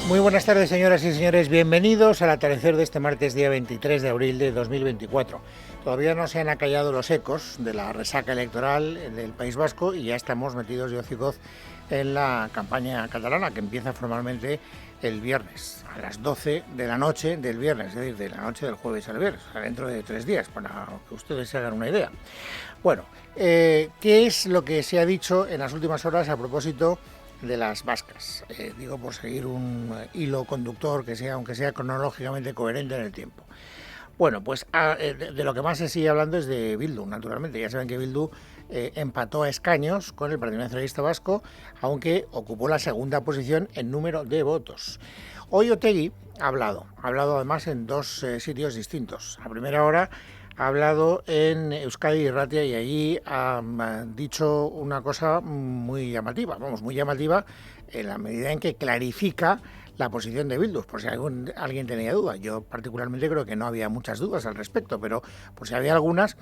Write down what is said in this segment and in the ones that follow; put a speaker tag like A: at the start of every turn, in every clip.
A: Muy buenas tardes, señoras y señores. Bienvenidos al atardecer de este martes, día 23 de abril de 2024. Todavía no se han acallado los ecos de la resaca electoral del País Vasco y ya estamos metidos de hocicoz en la campaña catalana, que empieza formalmente el viernes, a las 12 de la noche del viernes, es decir, de la noche del jueves al viernes, dentro de 3 días, para que ustedes se hagan una idea. Bueno, ¿qué es lo que se ha dicho en las últimas horas a propósito de las vascas? Digo, por seguir un hilo conductor que sea, aunque sea cronológicamente coherente en el tiempo. Bueno, pues de lo que más se sigue hablando es de Bildu, naturalmente. Ya saben que Bildu empató a escaños con el Partido Nacionalista Vasco, aunque ocupó la segunda posición en número de votos. Hoy Otegi ha hablado además en dos sitios distintos. A primera hora ha hablado en Euskadi Irratia y allí ha dicho una cosa muy llamativa, en la medida en que clarifica la posición de Bildu, por si alguien tenía duda. Yo particularmente creo que no había muchas dudas al respecto, pero por si había algunas,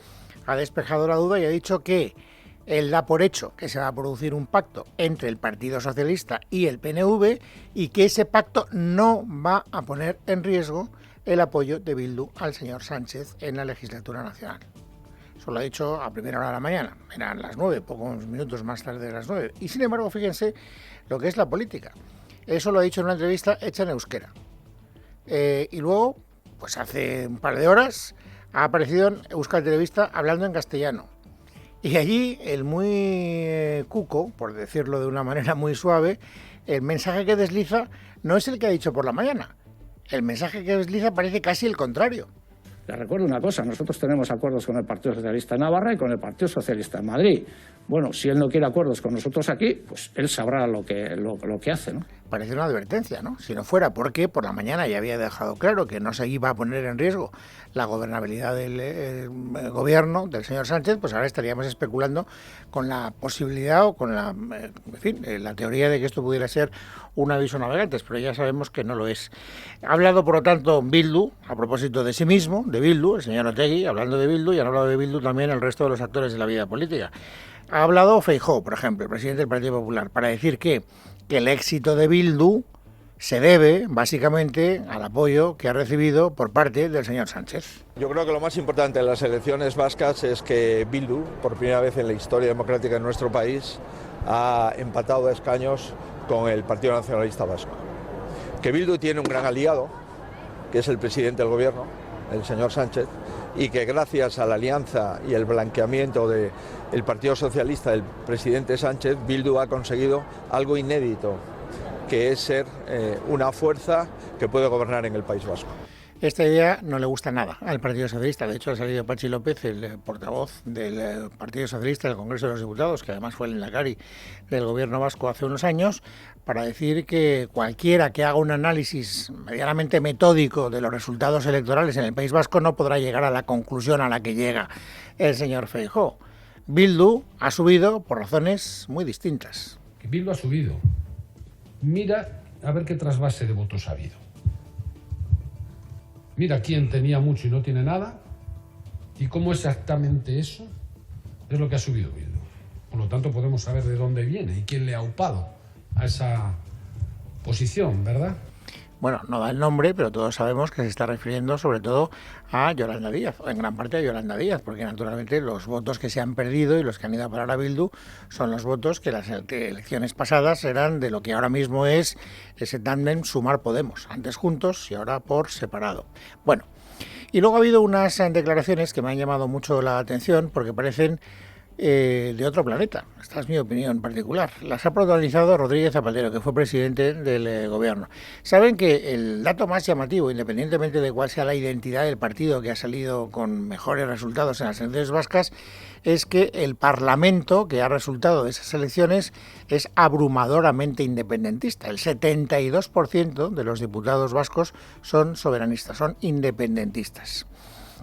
A: ha despejado la duda y ha dicho que él da por hecho que se va a producir un pacto entre el Partido Socialista y el PNV y que ese pacto no va a poner en riesgo el apoyo de Bildu al señor Sánchez en la legislatura nacional. Eso lo ha dicho a primera hora de la mañana, eran las 9, pocos minutos más tarde de las 9. Y sin embargo, fíjense lo que es la política. Eso lo ha dicho en una entrevista hecha en euskera. Y luego, pues hace un par de horas, ha aparecido en Euskal Televista hablando en castellano. Y allí el muy cuco, por decirlo de una manera muy suave, el mensaje que desliza no es el que ha dicho por la mañana. El mensaje que desliza parece casi el contrario.
B: Les recuerdo una cosa, nosotros tenemos acuerdos con el Partido Socialista en Navarra y con el Partido Socialista en Madrid. Bueno, si él no quiere acuerdos con nosotros aquí, pues él sabrá lo que hace, ¿no?
A: Parece una advertencia, ¿no? Si no fuera porque por la mañana ya había dejado claro que no se iba a poner en riesgo la gobernabilidad del gobierno del señor Sánchez, pues ahora estaríamos especulando con la posibilidad o con la teoría de que esto pudiera ser un aviso a navegantes, pero ya sabemos que no lo es. Ha hablado, por lo tanto, Bildu, a propósito de sí mismo, de Bildu, el señor Otegi, hablando de Bildu, y han hablado de Bildu también el resto de los actores de la vida política. Ha hablado Feijóo, por ejemplo, el presidente del Partido Popular, para decir que el éxito de Bildu se debe, básicamente, al apoyo que ha recibido por parte del señor Sánchez.
C: Yo creo que lo más importante de las elecciones vascas es que Bildu, por primera vez en la historia democrática de nuestro país, ha empatado a escaños con el Partido Nacionalista Vasco. Que Bildu tiene un gran aliado, que es el presidente del gobierno, el señor Sánchez, y que gracias a la alianza y el blanqueamiento del Partido Socialista del presidente Sánchez, Bildu ha conseguido algo inédito, que es ser una fuerza que puede gobernar en el País Vasco.
A: Esta idea no le gusta nada al Partido Socialista. De hecho, ha salido Patxi López, el portavoz del Partido Socialista del Congreso de los Diputados, que además fue el lehendakari del gobierno vasco hace unos años, para decir que cualquiera que haga un análisis medianamente metódico de los resultados electorales en el País Vasco no podrá llegar a la conclusión a la que llega el señor Feijóo. Bildu ha subido por razones muy distintas.
D: Bildu ha subido. Mira a ver qué trasvase de votos ha habido. Mira quién tenía mucho y no tiene nada, y cómo exactamente eso es lo que ha subido Bildu. Por lo tanto, podemos saber de dónde viene y quién le ha upado a esa posición, ¿verdad?
A: Bueno, no da el nombre, pero todos sabemos que se está refiriendo sobre todo a Yolanda Díaz, o en gran parte a Yolanda Díaz, porque naturalmente los votos que se han perdido y los que han ido a parar a Bildu son los votos que las elecciones pasadas eran de lo que ahora mismo es ese tándem Sumar Podemos, antes juntos y ahora por separado. Bueno, y luego ha habido unas declaraciones que me han llamado mucho la atención porque parecen de otro planeta. Esta es mi opinión particular. Las ha protagonizado Rodríguez Zapatero, que fue presidente del gobierno. Saben que el dato más llamativo, independientemente de cuál sea la identidad del partido que ha salido con mejores resultados en las elecciones vascas, es que el Parlamento que ha resultado de esas elecciones es abrumadoramente independentista. El 72% de los diputados vascos son soberanistas, son independentistas.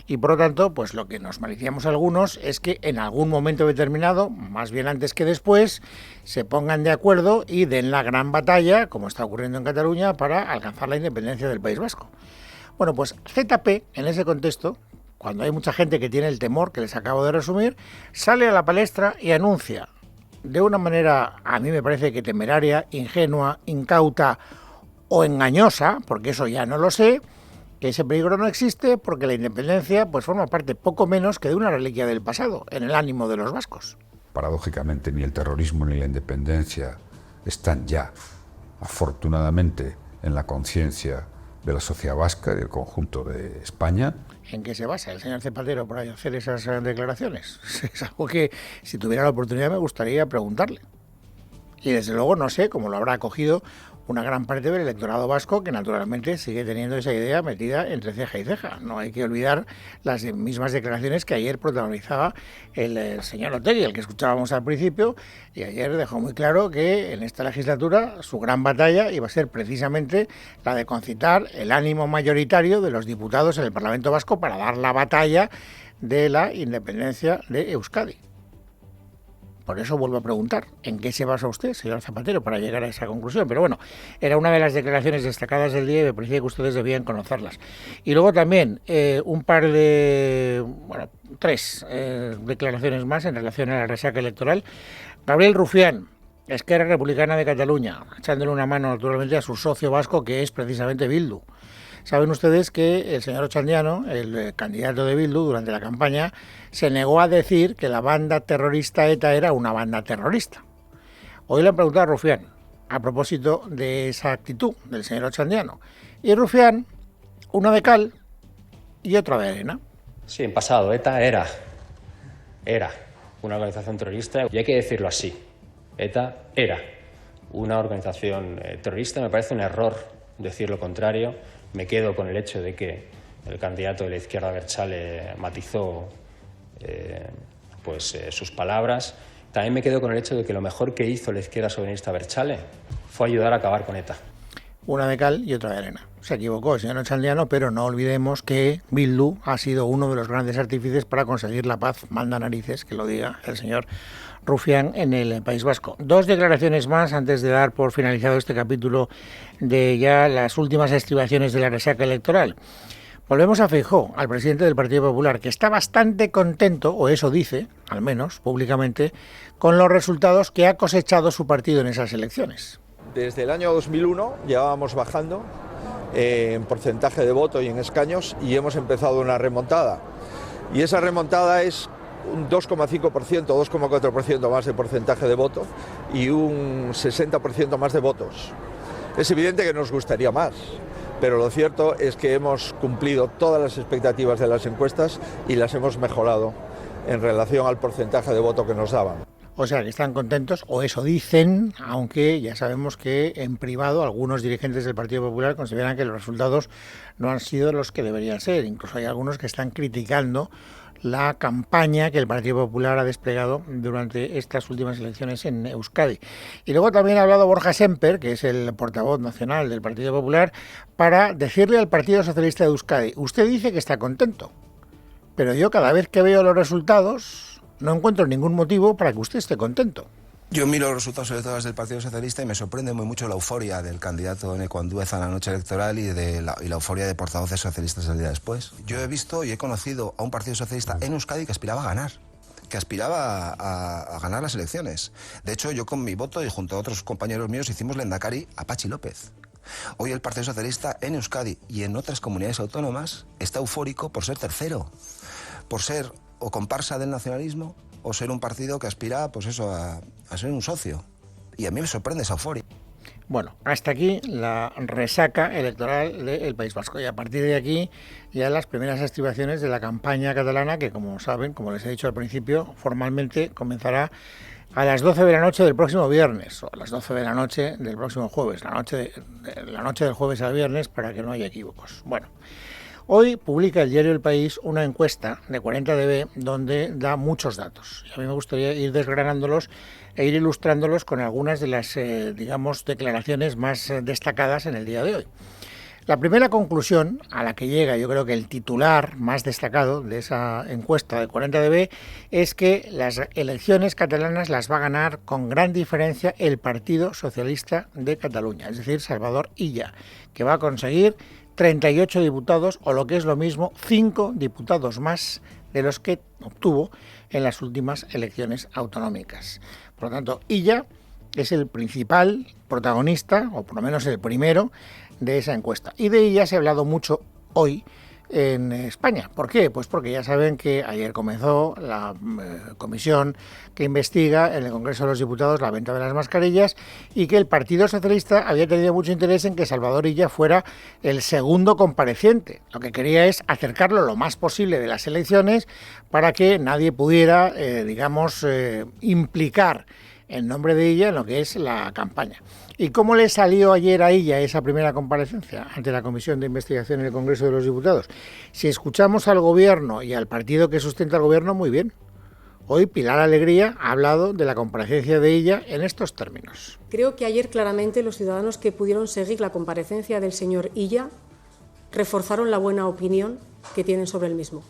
A: Y por lo tanto, pues lo que nos maliciamos algunos es que en algún momento determinado, más bien antes que después, se pongan de acuerdo y den la gran batalla, como está ocurriendo en Cataluña, para alcanzar la independencia del País Vasco. Bueno, pues ZP, en ese contexto, cuando hay mucha gente que tiene el temor que les acabo de resumir, sale a la palestra y anuncia de una manera, a mí me parece que temeraria, ingenua, incauta o engañosa, porque eso ya no lo sé, que ese peligro no existe porque la independencia pues forma parte poco menos que de una reliquia del pasado, en el ánimo de los vascos.
E: Paradójicamente, ni el terrorismo ni la independencia están ya, afortunadamente, en la conciencia de la sociedad vasca y del conjunto de España.
A: ¿En qué se basa el señor Zapatero para hacer esas declaraciones? Es algo que, si tuviera la oportunidad, me gustaría preguntarle. Y desde luego no sé cómo lo habrá acogido una gran parte del electorado vasco, que naturalmente sigue teniendo esa idea metida entre ceja y ceja. No hay que olvidar las mismas declaraciones que ayer protagonizaba el señor Otegi, el que escuchábamos al principio, y ayer dejó muy claro que en esta legislatura su gran batalla iba a ser precisamente la de concitar el ánimo mayoritario de los diputados en el Parlamento Vasco para dar la batalla de la independencia de Euskadi. Por eso vuelvo a preguntar, ¿en qué se basa usted, señor Zapatero, para llegar a esa conclusión? Pero bueno, era una de las declaraciones destacadas del día y me parecía que ustedes debían conocerlas. Y luego también tres declaraciones más en relación a la resaca electoral. Gabriel Rufián, Esquerra Republicana de Cataluña, echándole una mano naturalmente a su socio vasco, que es precisamente Bildu. Saben ustedes que el señor Ochandiano, el candidato de Bildu, durante la campaña, se negó a decir que la banda terrorista ETA era una banda terrorista. Hoy le han preguntado a Rufián a propósito de esa actitud del señor Ochandiano. Y Rufián, uno de cal y otro de arena.
F: Sí, en pasado, ETA era una organización terrorista, y hay que decirlo así. ETA era una organización terrorista. Me parece un error decir lo contrario. Me quedo con el hecho de que el candidato de la izquierda abertzale matizó sus palabras. También me quedo con el hecho de que lo mejor que hizo la izquierda soberanista abertzale fue ayudar a acabar con ETA.
A: Una de cal y otra de arena. Se equivocó el señor Ochandiano, pero no olvidemos que Bildu ha sido uno de los grandes artífices para conseguir la paz. Manda narices que lo diga el señor Rufián en el País Vasco. Dos declaraciones más antes de dar por finalizado este capítulo de ya las últimas estribaciones de la resaca electoral. Volvemos a Feijóo, al presidente del Partido Popular, que está bastante contento, o eso dice, al menos públicamente, con los resultados que ha cosechado su partido en esas elecciones.
C: Desde el año 2001 llevábamos bajando en porcentaje de voto y en escaños, y hemos empezado una remontada. Y esa remontada es un 2,5%, 2,4% más de porcentaje de voto y un 60% más de votos. Es evidente que nos gustaría más, pero lo cierto es que hemos cumplido todas las expectativas de las encuestas y las hemos mejorado en relación al porcentaje de voto que nos daban.
A: O sea, que están contentos, o eso dicen, aunque ya sabemos que en privado algunos dirigentes del Partido Popular consideran que los resultados no han sido los que deberían ser. Incluso hay algunos que están criticando la campaña que el Partido Popular ha desplegado durante estas últimas elecciones en Euskadi. Y luego también ha hablado Borja Semper, que es el portavoz nacional del Partido Popular, para decirle al Partido Socialista de Euskadi: usted dice que está contento, pero yo cada vez que veo los resultados no encuentro ningún motivo para que usted esté contento.
G: Yo miro los resultados electorales del Partido Socialista y me sorprende muy mucho la euforia del candidato Eneko Andueza en la noche electoral y la euforia de portavoces socialistas el día después. Yo he visto y he conocido a un Partido Socialista en Euskadi que aspiraba a ganar, que aspiraba a ganar las elecciones. De hecho, yo con mi voto y junto a otros compañeros míos hicimos lehendakari a Patxi López. Hoy el Partido Socialista en Euskadi y en otras comunidades autónomas está eufórico por ser tercero, por ser o comparsa del nacionalismo o ser un partido que aspira, pues eso, a ser un socio. Y a mí me sorprende esa euforia.
A: Bueno, hasta aquí la resaca electoral del País Vasco. Y a partir de aquí ya las primeras estribaciones de la campaña catalana, que como saben, como les he dicho al principio, formalmente comenzará a las 12 de la noche del próximo viernes, o a las 12 de la noche del próximo jueves, la noche del jueves al viernes, para que no haya equívocos. Bueno, hoy publica el diario El País una encuesta de 40DB donde da muchos datos. Y a mí me gustaría ir desgranándolos e ir ilustrándolos con algunas de las, declaraciones más destacadas en el día de hoy. La primera conclusión a la que llega, yo creo que el titular más destacado de esa encuesta de 40DB, es que las elecciones catalanas las va a ganar con gran diferencia el Partido Socialista de Cataluña, es decir, Salvador Illa, que va a conseguir 38 diputados, o lo que es lo mismo, 5 diputados más de los que obtuvo en las últimas elecciones autonómicas. Por lo tanto, Illa es el principal protagonista, o por lo menos el primero, de esa encuesta. Y de ella se ha hablado mucho hoy en España. ¿Por qué? Pues porque ya saben que ayer comenzó la comisión que investiga en el Congreso de los Diputados la venta de las mascarillas y que el Partido Socialista había tenido mucho interés en que Salvador Illa fuera el segundo compareciente. Lo que quería es acercarlo lo más posible de las elecciones para que nadie pudiera, implicar el nombre de ella en lo que es la campaña. ¿Y cómo le salió ayer a ella esa primera comparecencia ante la Comisión de Investigación en el Congreso de los Diputados? Si escuchamos al Gobierno y al partido que sustenta el Gobierno, muy bien. Hoy Pilar Alegría ha hablado de la comparecencia de ella en estos términos.
H: Creo que ayer claramente los ciudadanos que pudieron seguir la comparecencia del señor Illa reforzaron la buena opinión que tienen sobre el mismo,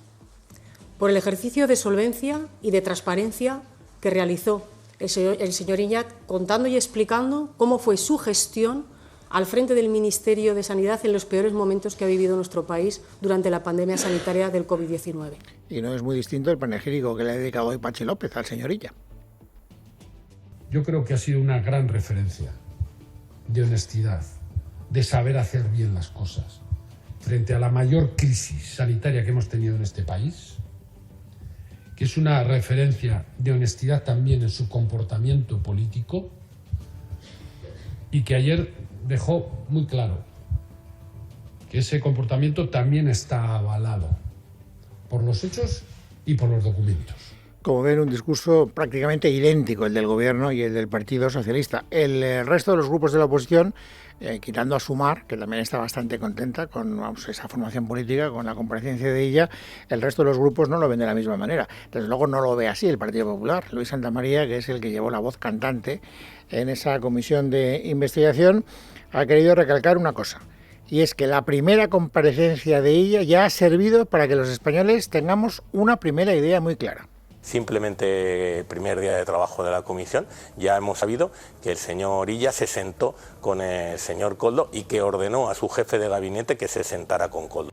H: por el ejercicio de solvencia y de transparencia que realizó el señor Illa, contando y explicando cómo fue su gestión al frente del Ministerio de Sanidad en los peores momentos que ha vivido nuestro país durante la pandemia sanitaria del COVID-19.
A: Y no es muy distinto el panegírico que le ha dedicado hoy Patxi López al señor Illa.
D: Yo creo que ha sido una gran referencia de honestidad, de saber hacer bien las cosas, frente a la mayor crisis sanitaria que hemos tenido en este país, que es una referencia de honestidad también en su comportamiento político y que ayer dejó muy claro que ese comportamiento también está avalado por los hechos y por los documentos.
A: Como ven, un discurso prácticamente idéntico el del Gobierno y el del Partido Socialista. El resto de los grupos de la oposición, quitando a Sumar, que también está bastante contenta con esa formación política, con la comparecencia de ella, el resto de los grupos no lo ven de la misma manera. Desde luego no lo ve así el Partido Popular. Luis Santamaría, que es el que llevó la voz cantante en esa comisión de investigación, ha querido recalcar una cosa. Y es que la primera comparecencia de ella ya ha servido para que los españoles tengamos una primera idea muy clara.
I: Simplemente el primer día de trabajo de la comisión ya hemos sabido que el señor Illa se sentó con el señor Koldo y que ordenó a su jefe de gabinete que se sentara con Koldo.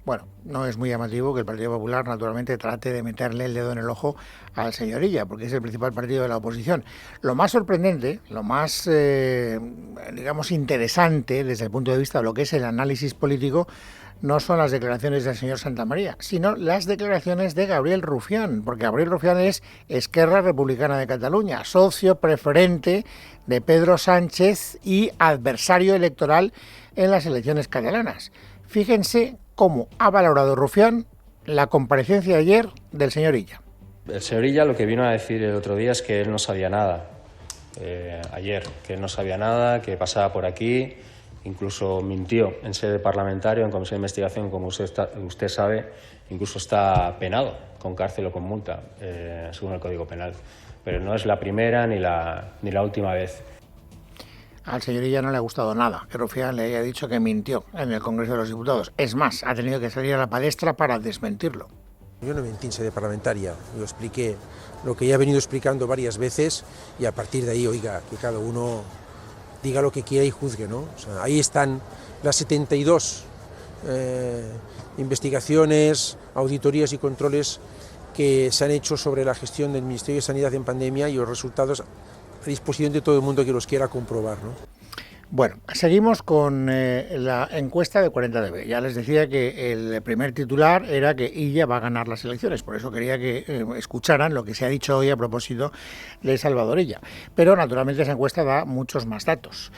A: Bueno, no es muy llamativo que el Partido Popular naturalmente trate de meterle el dedo en el ojo al señor Illa, porque es el principal partido de la oposición. Lo más sorprendente, lo más, interesante desde el punto de vista de lo que es el análisis político, no son las declaraciones del señor Santamaría, sino las declaraciones de Gabriel Rufián, porque Gabriel Rufián es Esquerra Republicana de Cataluña, socio preferente de Pedro Sánchez y adversario electoral en las elecciones catalanas. Fíjense cómo ha valorado Rufián la comparecencia de ayer del señor Illa.
F: El señor Illa lo que vino a decir el otro día es que él no sabía nada, ayer, que él no sabía nada, que pasaba por aquí. Incluso mintió en sede parlamentaria, en comisión de investigación, como usted sabe, incluso está penado con cárcel o con multa, según el Código Penal. Pero no es la primera ni la última vez.
A: Al señor Illa no le ha gustado nada que Rufián le haya dicho que mintió en el Congreso de los Diputados. Es más, ha tenido que salir a la palestra para desmentirlo.
J: Yo no mentí en sede parlamentaria, yo expliqué lo que ya he venido explicando varias veces y a partir de ahí, oiga, que cada uno diga lo que quiera y juzgue, ¿no? O sea, ahí están las 72 investigaciones, auditorías y controles que se han hecho sobre la gestión del Ministerio de Sanidad en pandemia y los resultados a disposición de todo el mundo que los quiera comprobar, ¿no?
A: Bueno, seguimos con la encuesta de 40DB. Ya les decía que el primer titular era que Illa va a ganar las elecciones, por eso quería que escucharan lo que se ha dicho hoy a propósito de Salvador Illa. Pero naturalmente esa encuesta da muchos más datos.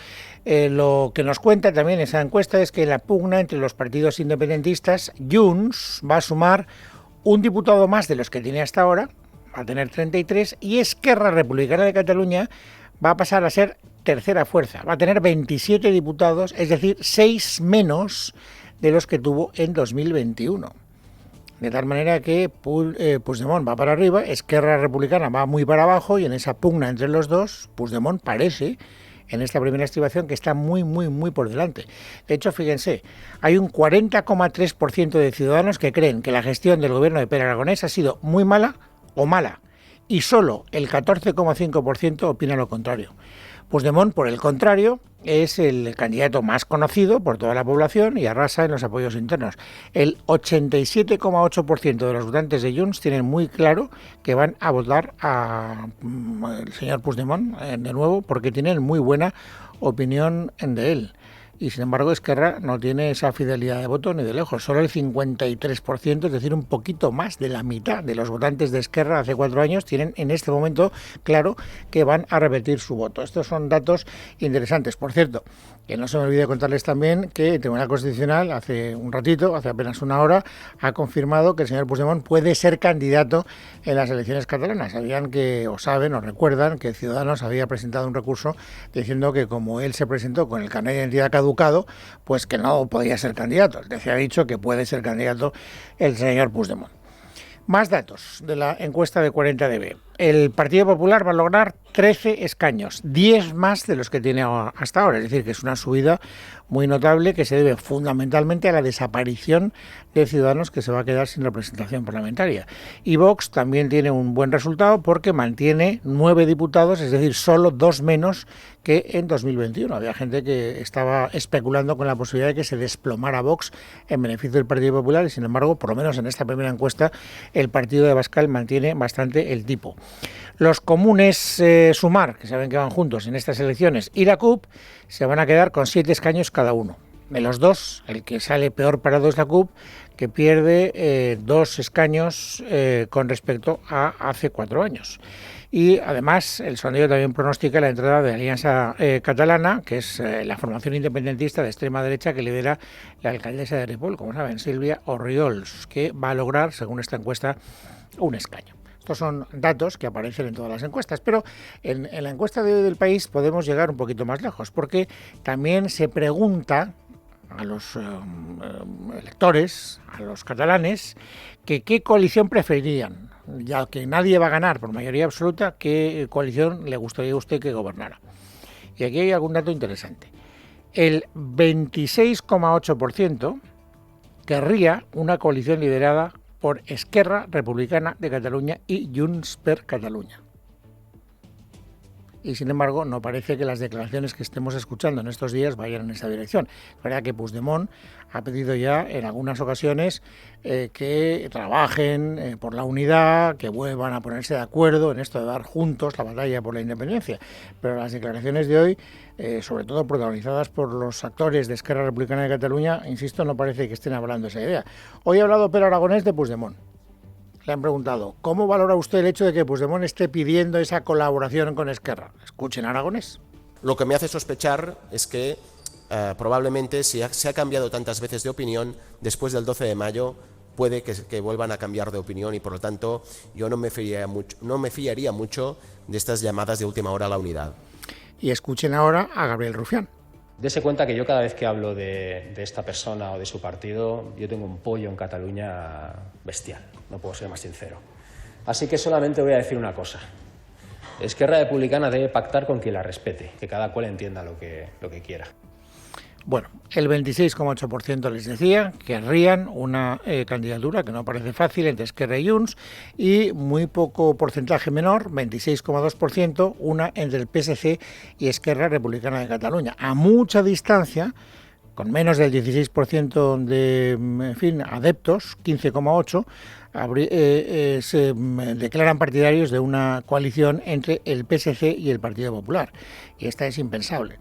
A: Lo que nos cuenta también esa encuesta es que en la pugna entre los partidos independentistas, Junts va a sumar un diputado más de los que tiene hasta ahora, va a tener 33, y Esquerra Republicana de Cataluña va a pasar a ser tercera fuerza, va a tener 27 diputados, es decir, 6 menos de los que tuvo en 2021. De tal manera que Puigdemont va para arriba, Esquerra Republicana va muy para abajo y en esa pugna entre los dos, Puigdemont parece, en esta primera estimación, que está muy por delante. De hecho, fíjense, hay un 40,3% de ciudadanos que creen que la gestión del gobierno de Pere Aragonés ha sido muy mala o mala, y solo el 14,5% opina lo contrario. Puigdemont, por el contrario, es el candidato más conocido por toda la población y arrasa en los apoyos internos. El 87,8% de los votantes de Junts tienen muy claro que van a votar al señor Puigdemont de nuevo porque tienen muy buena opinión de él. y sin embargo Esquerra no tiene esa fidelidad de voto ni de lejos, solo el 53%, es decir, un poquito más de la mitad de los votantes de Esquerra hace 4 años tienen en este momento claro que van a repetir su voto. Estos son datos interesantes. Por cierto, que no se me olvide contarles también que el Tribunal Constitucional hace un ratito, hace apenas una hora, ha confirmado que el señor Puigdemont puede ser candidato en las elecciones catalanas. Sabían que, o saben, o recuerdan que Ciudadanos había presentado un recurso diciendo que como él se presentó con el carnet de identidad caducado, pues que no podía ser candidato. Les ha dicho que puede ser candidato el señor Puigdemont. Más datos de la encuesta de 40DB. El Partido Popular va a lograr 13 escaños, 10 más de los que tiene hasta ahora. Es decir, que es una subida muy notable que se debe fundamentalmente a la desaparición de Ciudadanos, que se va a quedar sin representación parlamentaria. Y Vox también tiene un buen resultado porque mantiene 9 diputados, es decir, solo 2 menos que en 2021. Había gente que estaba especulando con la posibilidad de que se desplomara Vox en beneficio del Partido Popular y, sin embargo, por lo menos en esta primera encuesta, el partido de Abascal mantiene bastante el tipo. Los comunes Sumar, que saben que van juntos en estas elecciones, y la CUP se van a quedar con 7 escaños cada uno. De los dos, el que sale peor parado es la CUP, que pierde 2 escaños con respecto a hace 4 años. Y además el sondeo también pronostica la entrada de Alianza Catalana, que es la formación independentista de extrema derecha que lidera la alcaldesa de Ripoll, como saben, Sílvia Orriols, que va a lograr, según esta encuesta, un escaño. Estos son datos que aparecen en todas las encuestas, pero en la encuesta de hoy del País podemos llegar un poquito más lejos, porque también se pregunta a los electores, a los catalanes, que qué coalición preferirían. Ya que nadie va a ganar por mayoría absoluta, ¿qué coalición le gustaría a usted que gobernara? Y aquí hay algún dato interesante. El 26,8% querría una coalición liderada por Esquerra Republicana de Cataluña y Junts per Catalunya. Y sin embargo, no parece que las declaraciones que estemos escuchando en estos días vayan en esa dirección. Es verdad que Puigdemont ha pedido ya en algunas ocasiones que trabajen por la unidad, que vuelvan a ponerse de acuerdo en esto de dar juntos la batalla por la independencia. Pero las declaraciones de hoy, sobre todo protagonizadas por los actores de Esquerra Republicana de Cataluña, insisto, no parece que estén hablando esa idea. Hoy ha hablado Pere Aragonés de Puigdemont. Le han preguntado, ¿cómo valora usted el hecho de que Puigdemont esté pidiendo esa colaboración con Esquerra? Escuchen a Aragonés.
K: Lo que me hace sospechar es que probablemente si se ha cambiado tantas veces de opinión, después del 12 de mayo puede que vuelvan a cambiar de opinión y por lo tanto yo no me fiaría mucho de estas llamadas de última hora a la unidad.
A: Y escuchen ahora a Gabriel Rufián.
F: Dese cuenta que yo cada vez que hablo de esta persona o de su partido, yo tengo un pollo en Cataluña bestial, no puedo ser más sincero. Así que solamente voy a decir una cosa. Esquerra Republicana debe pactar con quien la respete, que cada cual entienda lo que quiera.
A: Bueno, el 26,8% les decía que querrían una candidatura que no parece fácil entre Esquerra y Junts, y muy poco porcentaje menor, 26,2%, una entre el PSC y Esquerra Republicana de Cataluña. A mucha distancia, con menos del 16% de adeptos, 15,8%, se declaran partidarios de una coalición entre el PSC y el Partido Popular. Y esta es impensable.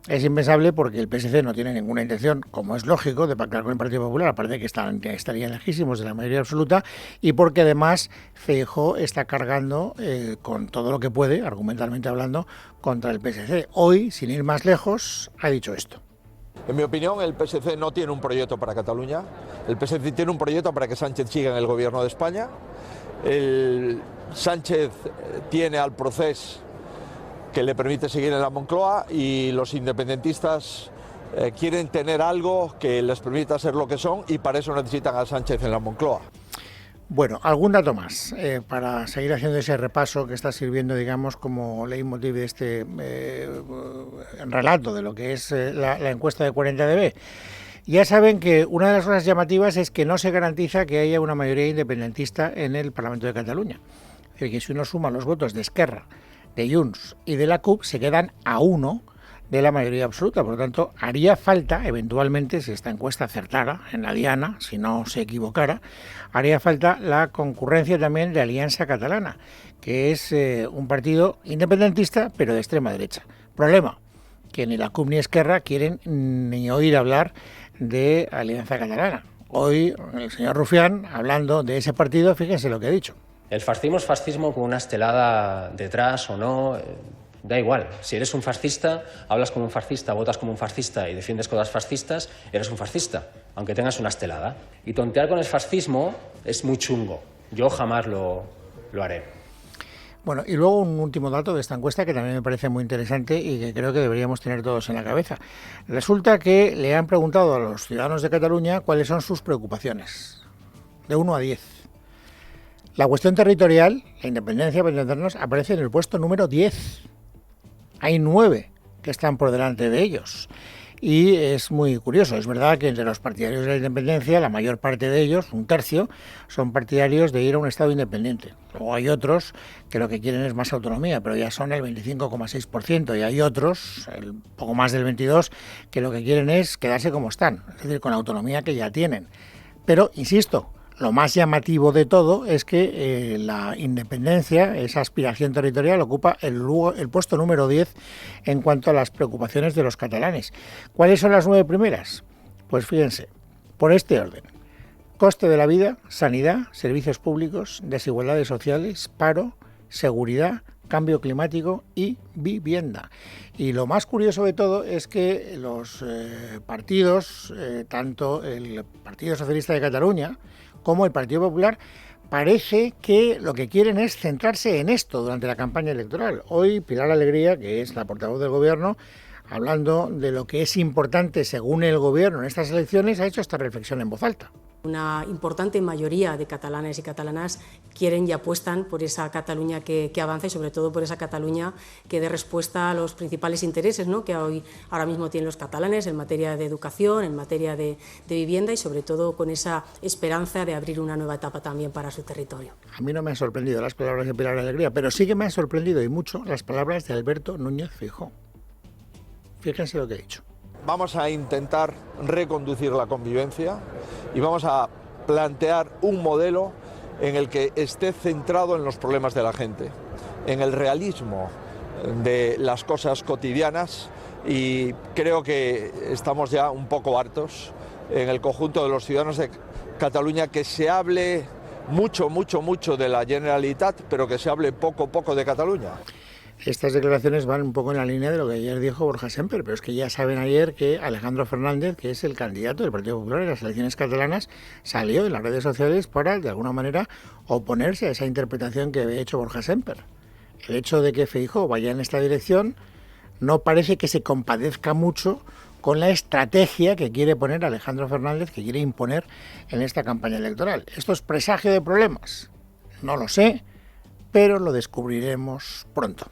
A: Es impensable porque el PSC no tiene ninguna intención, como es lógico, de pactar con el Partido Popular, aparte de que estarían lejísimos de la mayoría absoluta, y porque además Feijóo está cargando con todo lo que puede, argumentalmente hablando, contra el PSC. Hoy, sin ir más lejos, ha dicho esto.
C: En mi opinión, el PSC no tiene un proyecto para Cataluña. El PSC tiene un proyecto para que Sánchez siga en el gobierno de España. Sánchez tiene al Procés que le permite seguir en la Moncloa y los independentistas quieren tener algo que les permita ser lo que son y para eso necesitan a Sánchez en la Moncloa.
A: Bueno, algún dato más para seguir haciendo ese repaso que está sirviendo, digamos, como leitmotiv de este relato de lo que es la encuesta de 40DB. Ya saben que una de las cosas llamativas es que no se garantiza que haya una mayoría independentista en el Parlamento de Cataluña. Es decir, que si uno suma los votos de Esquerra, de Junts y de la CUP, se quedan a 1 de la mayoría absoluta. Por lo tanto, haría falta, eventualmente, si esta encuesta acertara en la diana, si no se equivocara, haría falta la concurrencia también de Alianza Catalana, que es un partido independentista, pero de extrema derecha. Problema, que ni la CUP ni Esquerra quieren ni oír hablar de Alianza Catalana. Hoy el señor Rufián, hablando de ese partido, fíjense lo que ha dicho.
F: El fascismo es fascismo con una estelada detrás o no, da igual. Si eres un fascista, hablas como un fascista, votas como un fascista y defiendes cosas fascistas, eres un fascista, aunque tengas una estelada. Y tontear con el fascismo es muy chungo. Yo jamás lo haré.
A: Bueno, y luego un último dato de esta encuesta que también me parece muy interesante y que creo que deberíamos tener todos en la cabeza. Resulta que le han preguntado a los ciudadanos de Cataluña cuáles son sus preocupaciones, de 1 a 10. La cuestión territorial, la independencia, para entendernos, aparece en el puesto número 10. Hay 9 que están por delante de ellos. Y es muy curioso, es verdad que entre los partidarios de la independencia, la mayor parte de ellos, un tercio, son partidarios de ir a un Estado independiente. Luego hay otros que lo que quieren es más autonomía, pero ya son el 25,6%, y hay otros, el poco más del 22%, que lo que quieren es quedarse como están, es decir, con la autonomía que ya tienen. Pero, insisto, lo más llamativo de todo es que la independencia, esa aspiración territorial, ocupa el puesto número 10 en cuanto a las preocupaciones de los catalanes. ¿Cuáles son las 9 primeras? Pues fíjense, por este orden: coste de la vida, sanidad, servicios públicos, desigualdades sociales, paro, seguridad, cambio climático y vivienda. Y lo más curioso de todo es que los partidos, tanto el Partido Socialista de Cataluña como el Partido Popular, parece que lo que quieren es centrarse en esto durante la campaña electoral. Hoy Pilar Alegría, que es la portavoz del Gobierno, hablando de lo que es importante según el Gobierno en estas elecciones, ha hecho esta reflexión en voz alta.
H: Una importante mayoría de catalanes y catalanas quieren y apuestan por esa Cataluña que avanza y sobre todo por esa Cataluña que dé respuesta a los principales intereses, ¿no?, que ahora mismo tienen los catalanes en materia de educación, en materia de vivienda y sobre todo con esa esperanza de abrir una nueva etapa también para su territorio.
A: A mí no me han sorprendido las palabras de Pilar Alegría, pero sí que me han sorprendido y mucho las palabras de Alberto Núñez Feijóo. Fíjense lo que ha dicho.
C: Vamos a intentar reconducir la convivencia y vamos a plantear un modelo en el que esté centrado en los problemas de la gente, en el realismo de las cosas cotidianas, y creo que estamos ya un poco hartos en el conjunto de los ciudadanos de Cataluña que se hable mucho de la Generalitat, pero que se hable poco de Cataluña.
A: Estas declaraciones van un poco en la línea de lo que ayer dijo Borja Semper, pero es que ya saben ayer que Alejandro Fernández, que es el candidato del Partido Popular en las elecciones catalanas, salió en las redes sociales para, de alguna manera, oponerse a esa interpretación que había hecho Borja Semper. El hecho de que Feijóo vaya en esta dirección no parece que se compadezca mucho con la estrategia que quiere poner Alejandro Fernández, que quiere imponer en esta campaña electoral. ¿Esto es presagio de problemas? No lo sé, pero lo descubriremos pronto.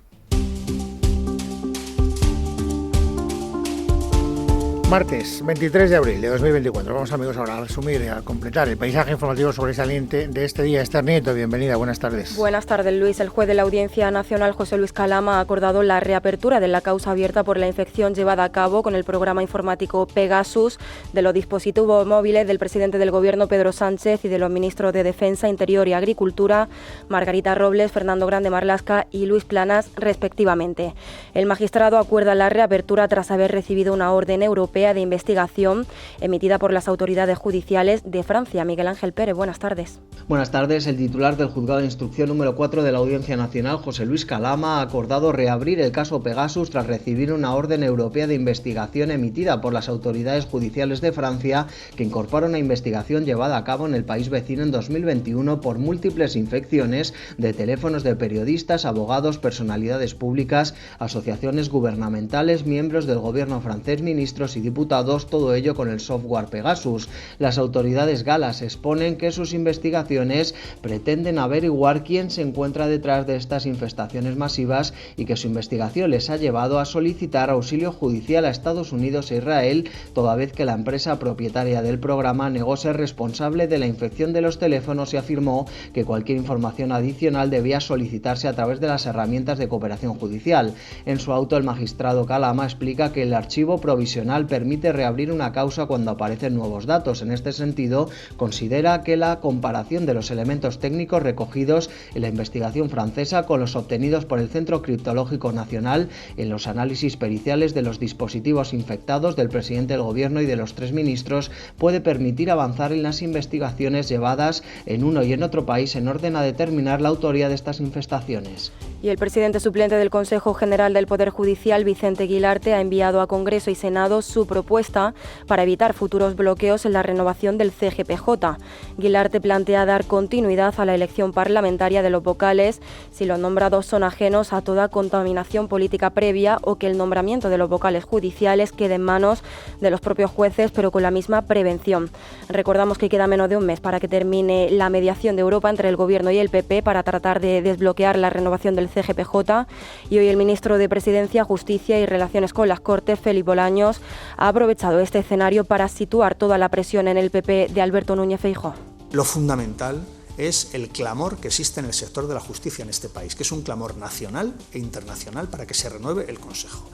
A: Martes 23 de abril de 2024. Vamos, amigos, ahora a resumir y a completar el paisaje informativo sobresaliente de este día. Esther Nieto, bienvenida, buenas tardes.
L: Buenas tardes, Luis. El juez de la Audiencia Nacional, José Luis Calama, ha acordado la reapertura de la causa abierta por la infección llevada a cabo con el programa informático Pegasus de los dispositivos móviles del presidente del Gobierno, Pedro Sánchez, y de los ministros de Defensa, Interior y Agricultura, Margarita Robles, Fernando Grande Marlaska y Luis Planas, respectivamente. El magistrado acuerda la reapertura tras haber recibido una orden europea de investigación emitida por las autoridades judiciales de Francia. Miguel Ángel Pérez, buenas tardes.
M: Buenas tardes. El titular del Juzgado de Instrucción número 4 de la Audiencia Nacional, José Luis Calama, ha acordado reabrir el caso Pegasus tras recibir una orden europea de investigación emitida por las autoridades judiciales de Francia, que incorpora una investigación llevada a cabo en el país vecino en 2021 por múltiples infecciones de teléfonos de periodistas, abogados, personalidades públicas, asociaciones gubernamentales, miembros del gobierno francés, ministros y diputados, todo ello con el software Pegasus. Las autoridades galas exponen que sus investigaciones pretenden averiguar quién se encuentra detrás de estas infestaciones masivas y que su investigación les ha llevado a solicitar auxilio judicial a Estados Unidos e Israel, toda vez que la empresa propietaria del programa negó ser responsable de la infección de los teléfonos y afirmó que cualquier información adicional debía solicitarse a través de las herramientas de cooperación judicial. En su auto, el magistrado Calama explica que el archivo provisional permite reabrir una causa cuando aparecen nuevos datos. En este sentido, considera que la comparación de los elementos técnicos recogidos en la investigación francesa con los obtenidos por el Centro Criptológico Nacional en los análisis periciales de los dispositivos infectados del presidente del Gobierno y de los 3 ministros puede permitir avanzar en las investigaciones llevadas en uno y en otro país en orden a determinar la autoría de estas infestaciones.
L: Y el presidente suplente del Consejo General del Poder Judicial, Vicente Guilarte, ha enviado a Congreso y Senado su propuesta para evitar futuros bloqueos en la renovación del CGPJ. Guilarte plantea dar continuidad a la elección parlamentaria de los vocales si los nombrados son ajenos a toda contaminación política previa o que el nombramiento de los vocales judiciales quede en manos de los propios jueces, pero con la misma prevención. Recordamos que queda menos de un mes para que termine la mediación de Europa entre el Gobierno y el PP para tratar de desbloquear la renovación del CGPJ, y hoy el ministro de Presidencia, Justicia y Relaciones con las Cortes, Felipe Bolaños, ha aprovechado este escenario para situar toda la presión en el PP de Alberto Núñez Feijóo.
N: Lo fundamental es el clamor que existe en el sector de la justicia en este país, que es un clamor nacional e internacional para que se renueve el Consejo.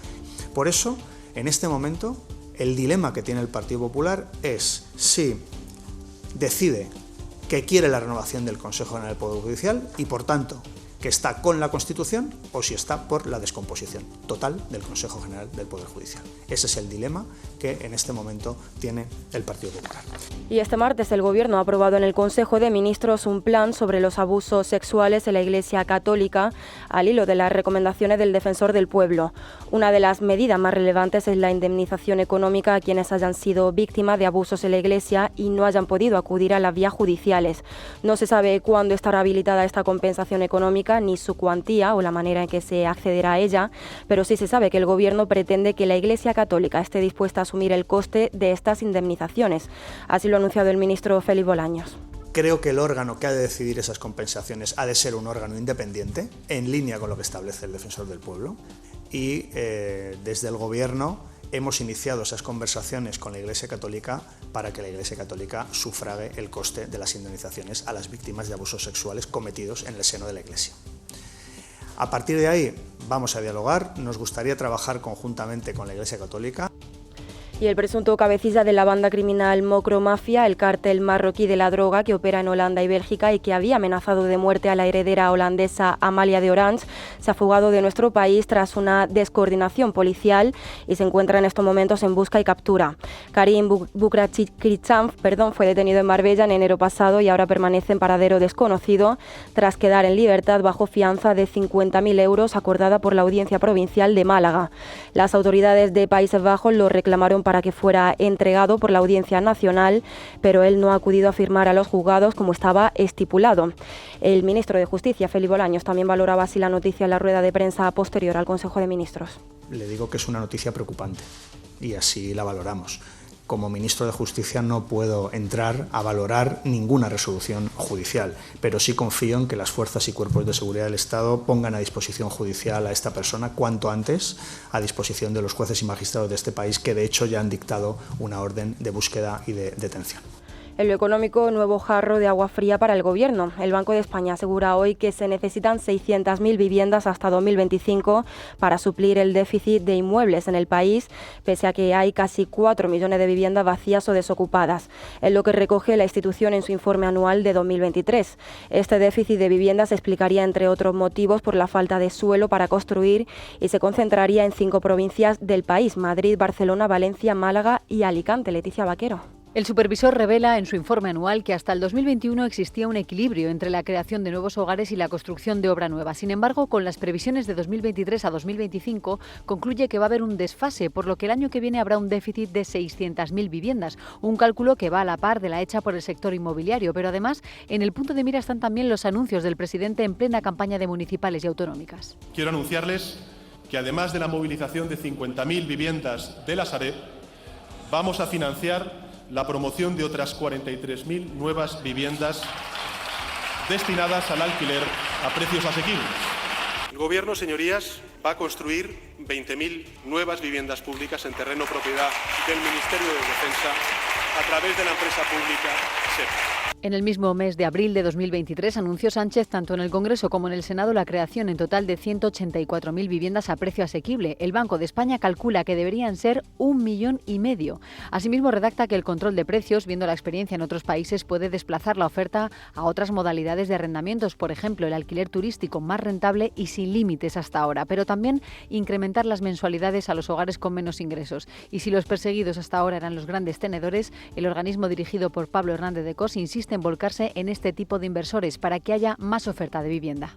N: Por eso, en este momento, el dilema que tiene el Partido Popular es si decide que quiere la renovación del Consejo General del Poder Judicial y, por tanto, que está con la Constitución, o si está por la descomposición total del Consejo General del Poder Judicial. Ese es el dilema que en este momento tiene el Partido Popular.
L: Y este martes el Gobierno ha aprobado en el Consejo de Ministros un plan sobre los abusos sexuales en la Iglesia Católica al hilo de las recomendaciones del Defensor del Pueblo. Una de las medidas más relevantes es la indemnización económica a quienes hayan sido víctimas de abusos en la Iglesia y no hayan podido acudir a las vías judiciales. No se sabe cuándo estará habilitada esta compensación económica ni su cuantía o la manera en que se accederá a ella, pero sí se sabe que el Gobierno pretende que la Iglesia Católica esté dispuesta a asumir el coste de estas indemnizaciones. Así lo ha anunciado el ministro Felipe Bolaños.
N: Creo que el órgano que ha de decidir esas compensaciones ha de ser un órgano independiente, en línea con lo que establece el Defensor del Pueblo, y desde el Gobierno hemos iniciado esas conversaciones con la Iglesia Católica para que la Iglesia Católica sufrague el coste de las indemnizaciones a las víctimas de abusos sexuales cometidos en el seno de la Iglesia. A partir de ahí vamos a dialogar, nos gustaría trabajar conjuntamente con la Iglesia Católica.
L: Y el presunto cabecilla de la banda criminal Mocro Mafia, el cártel marroquí de la droga que opera en Holanda y Bélgica y que había amenazado de muerte a la heredera holandesa Amalia de Orange, se ha fugado de nuestro país tras una descoordinación policial y se encuentra en estos momentos en busca y captura. Karim Boukracicam, fue detenido en Marbella en enero pasado y ahora permanece en paradero desconocido tras quedar en libertad bajo fianza de 50.000 euros acordada por la Audiencia Provincial de Málaga. Las autoridades de Países Bajos lo reclamaron para que fuera entregado por la Audiencia Nacional, pero él no ha acudido a firmar a los juzgados como estaba estipulado. El ministro de Justicia, Felipe Bolaños, también valoraba así la noticia en la rueda de prensa posterior al Consejo de Ministros.
N: Le digo que es una noticia preocupante y así la valoramos. Como ministro de Justicia no puedo entrar a valorar ninguna resolución judicial, pero sí confío en que las fuerzas y cuerpos de seguridad del Estado pongan a disposición judicial a esta persona cuanto antes, a disposición de los jueces y magistrados de este país, que de hecho ya han dictado una orden de búsqueda y de detención.
L: En lo económico, nuevo jarro de agua fría para el Gobierno. El Banco de España asegura hoy que se necesitan 600.000 viviendas hasta 2025 para suplir el déficit de inmuebles en el país, pese a que hay casi 4 millones de viviendas vacías o desocupadas. Es lo que recoge la institución en su informe anual de 2023. Este déficit de viviendas se explicaría, entre otros motivos, por la falta de suelo para construir y se concentraría en 5 provincias del país: Madrid, Barcelona, Valencia, Málaga y Alicante. Leticia Vaquero.
O: El supervisor revela en su informe anual que hasta el 2021 existía un equilibrio entre la creación de nuevos hogares y la construcción de obra nueva. Sin embargo, con las previsiones de 2023 a 2025, concluye que va a haber un desfase, por lo que el año que viene habrá un déficit de 600.000 viviendas, un cálculo que va a la par de la hecha por el sector inmobiliario. Pero además, en el punto de mira están también los anuncios del presidente en plena campaña de municipales y autonómicas.
P: Quiero anunciarles que además de la movilización de 50.000 viviendas de la Sareb, vamos a financiar la promoción de otras 43.000 nuevas viviendas destinadas al alquiler a precios asequibles. El Gobierno, señorías, va a construir 20.000 nuevas viviendas públicas en terreno propiedad del Ministerio de Defensa a través de la empresa pública SEPA.
O: En el mismo mes de abril de 2023 anunció Sánchez tanto en el Congreso como en el Senado la creación en total de 184.000 viviendas a precio asequible. El Banco de España calcula que deberían ser 1,5 millones. Asimismo, redacta que el control de precios, viendo la experiencia en otros países, puede desplazar la oferta a otras modalidades de arrendamientos, por ejemplo, el alquiler turístico más rentable y sin límites hasta ahora, pero también incrementar las mensualidades a los hogares con menos ingresos. Y si los perseguidos hasta ahora eran los grandes tenedores, el organismo dirigido por Pablo Hernández de Cos insiste en volcarse en este tipo de inversores para que haya más oferta de vivienda.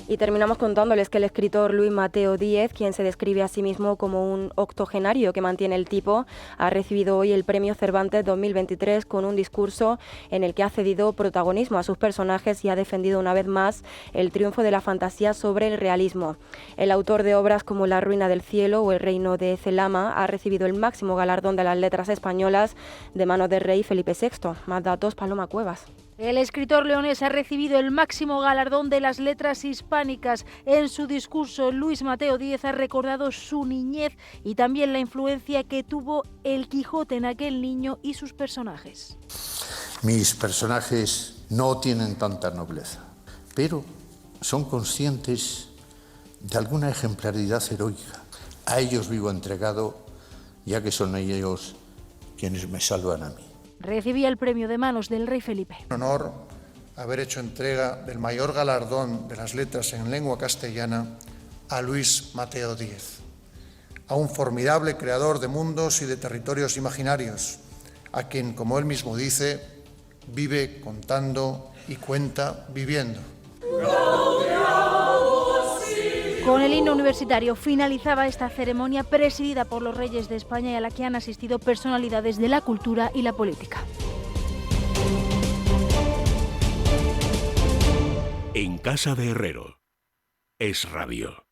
L: Y terminamos contándoles que el escritor Luis Mateo Díez, quien se describe a sí mismo como un octogenario que mantiene el tipo, ha recibido hoy el Premio Cervantes 2023 con un discurso en el que ha cedido protagonismo a sus personajes y ha defendido una vez más el triunfo de la fantasía sobre el realismo. El autor de obras como La ruina del cielo o El reino de Celama ha recibido el máximo galardón de las letras españolas de manos del rey Felipe VI. Más datos, Paloma Cuevas.
Q: El escritor leonés ha recibido el máximo galardón de las letras hispánicas. En su discurso, Luis Mateo Díez ha recordado su niñez y también la influencia que tuvo el Quijote en aquel niño y sus personajes.
R: Mis personajes no tienen tanta nobleza, pero son conscientes de alguna ejemplaridad heroica. A ellos vivo entregado, ya que son ellos quienes me salvan a mí.
Q: Recibía el premio de manos del rey Felipe.
S: Un honor haber hecho entrega del mayor galardón de las letras en lengua castellana a Luis Mateo Díez, a un formidable creador de mundos y de territorios imaginarios, a quien, como él mismo dice, vive contando y cuenta viviendo.
Q: Con el himno universitario finalizaba esta ceremonia presidida por los reyes de España y a la que han asistido personalidades de la cultura y la política.
T: En casa de Herrero, Es Radio.